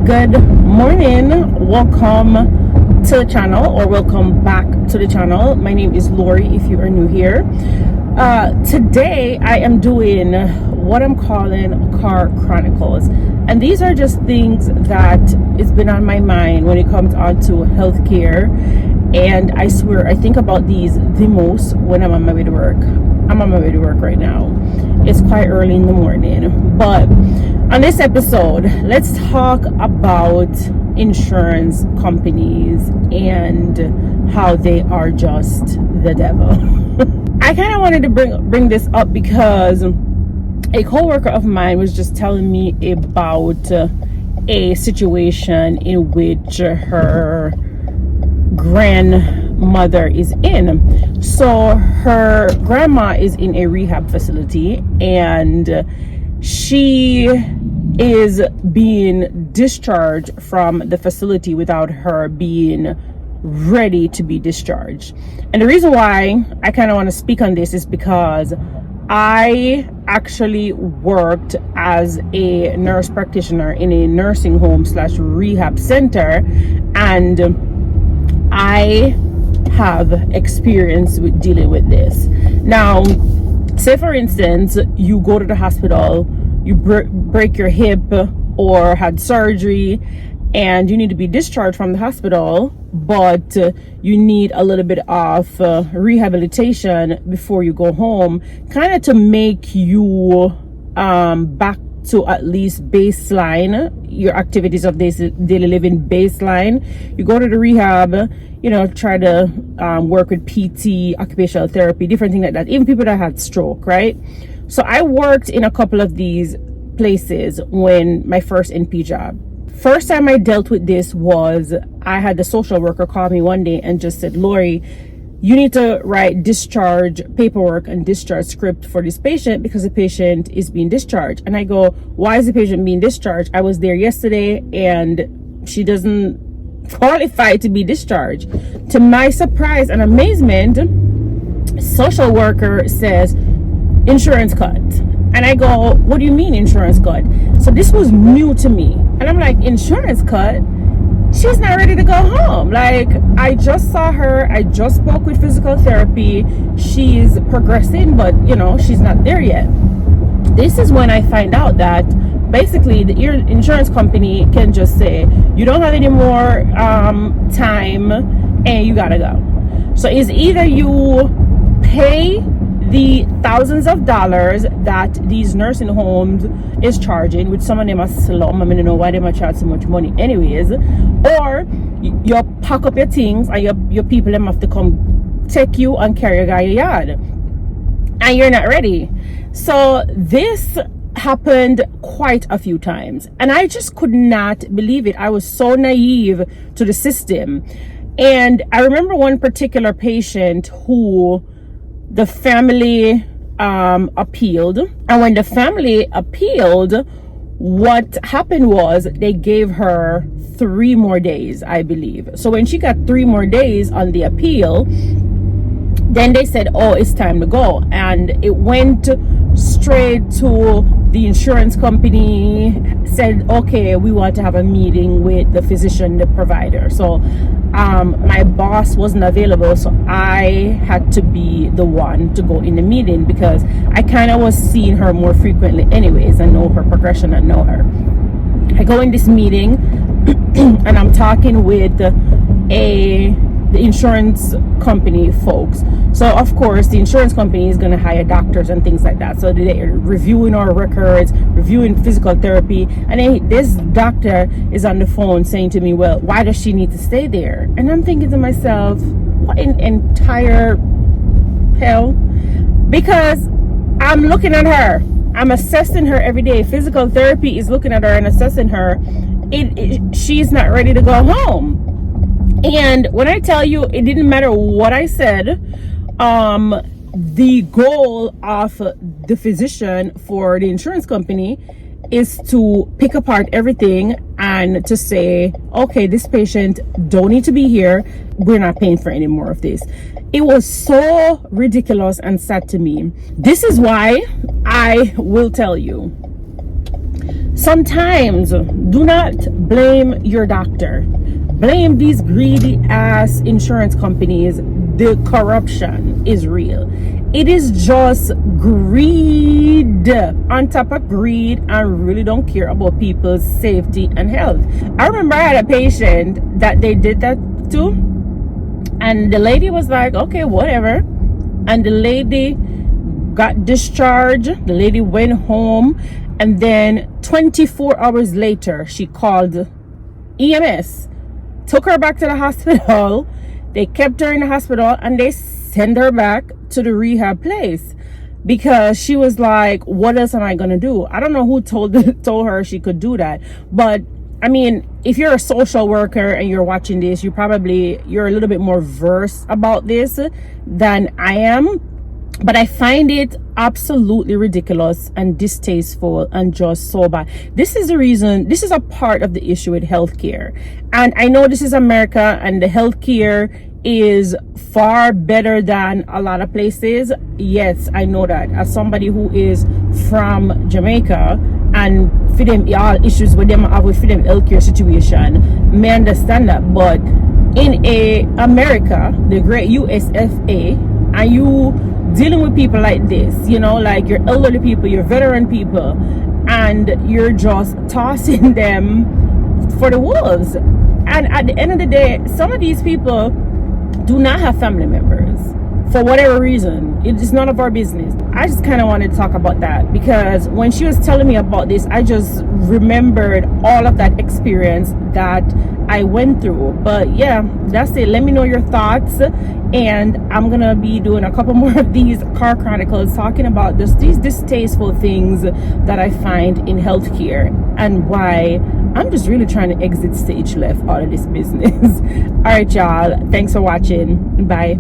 Good morning, welcome to the channel, or welcome back to the channel. My name is Lori if you are new here. Today I am doing what I'm calling car chronicles, and these are just things that has been on my mind when it comes on to healthcare. And I swear I think about these the most when I'm on my way to work. I'm on my way to work right now. It's quite early in the morning, but on this episode, let's talk about insurance companies and how they are just the devil. I kind of wanted to bring this up because a coworker of mine was just telling me about a situation in which her grandmother is in. So her grandma is in a rehab facility, and she is being discharged from the facility without her being ready to be discharged. And the reason why I kind of want to speak on this is because I actually worked as a nurse practitioner in a nursing home / rehab center, and I have experience with dealing with this. Now, say for instance, you go to the hospital, you break your hip or had surgery, and you need to be discharged from the hospital, but you need a little bit of rehabilitation before you go home, kind of to make you back to at least baseline, your activities of daily living baseline. You go to the rehab, try to work with PT, occupational therapy, different things like that. Even people that had stroke, right? So I worked in a couple of these places when my first NP job. First time I dealt with this was I had the social worker call me one day and just said, Lori, you need to write discharge paperwork and discharge script for this patient because the patient is being discharged. And I go, why is the patient being discharged? I was there yesterday and she doesn't qualify to be discharged. To my surprise and amazement, social worker says insurance cut. And I go, what do you mean insurance cut? So this was new to me. And I'm like, insurance cut? She's not ready to go home. Like, I just saw her. I just spoke with physical therapy. She's progressing, but she's not there yet. This is when I find out that basically the insurance company can just say, you don't have any more time and you gotta go. So it's either you pay the thousands of dollars that these nursing homes is charging, which some of them are slum. I mean, I don't know why they might charge so much money anyways, or you pack up your things and your people them have to come take you and carry you out your yard, and you're not ready. So this happened quite a few times, and I just could not believe it. I was so naive to the system. And I remember one particular patient who the family appealed, and when the family appealed, what happened was they gave her 3 more days, I believe. So when she got 3 more days on the appeal, then they said, oh, it's time to go. And it went straight to the insurance company, said, okay, we want to have a meeting with the physician, the provider. So my boss wasn't available, so I had to be the one to go in the meeting because I kind of was seeing her more frequently anyways. I know her progression, I know her. I go in this meeting and I'm talking with the insurance company folks. So of course the insurance company is going to hire doctors and things like that, so they're reviewing our records, reviewing physical therapy, and then this doctor is on the phone saying to me, well, why does she need to stay there? And I'm thinking to myself, what in entire hell? Because I'm looking at her, I'm assessing her every day. Physical therapy is looking at her and assessing her. She's not ready to go home. And when I tell you, it didn't matter what I said, the goal of the physician for the insurance company is to pick apart everything and to say, okay, this patient don't need to be here. We're not paying for any more of this. It was so ridiculous and sad to me. This is why I will tell you, sometimes do not blame your doctor. Blame these greedy ass insurance companies. The corruption is real. It is just greed on top of greed, and really don't care about people's safety and health. I remember I had a patient that they did that to, and the lady was like, okay, whatever. And the lady got discharged. The lady went home, and then 24 hours later, she called EMS, took her back to the hospital. They kept her in the hospital, and they sent her back to the rehab place because she was like, what else am I gonna do? I don't know who told her she could do that, but I mean, if you're a social worker and you're watching this, you're a little bit more versed about this than I am. But I find it absolutely ridiculous and distasteful and just so bad. This is the reason, this is a part of the issue with healthcare. And I know this is America, and the healthcare is far better than a lot of places. Yes, I know that. As somebody who is from Jamaica, and for them, all issues with them have with them healthcare situation, may understand that. But in America, the great USFA, and you dealing with people like this, you know, like your elderly people, your veteran people, and you're just tossing them for the wolves. And at the end of the day, some of these people do not have family members for whatever reason. It is none of our business. I just kind of wanted to talk about that because when she was telling me about this, I just remembered all of that experience that I went through. But yeah, that's it. Let me know your thoughts, and I'm gonna be doing a couple more of these car chronicles talking about these distasteful things that I find in healthcare and why I'm just really trying to exit stage left out of this business. All right, y'all, thanks for watching. Bye.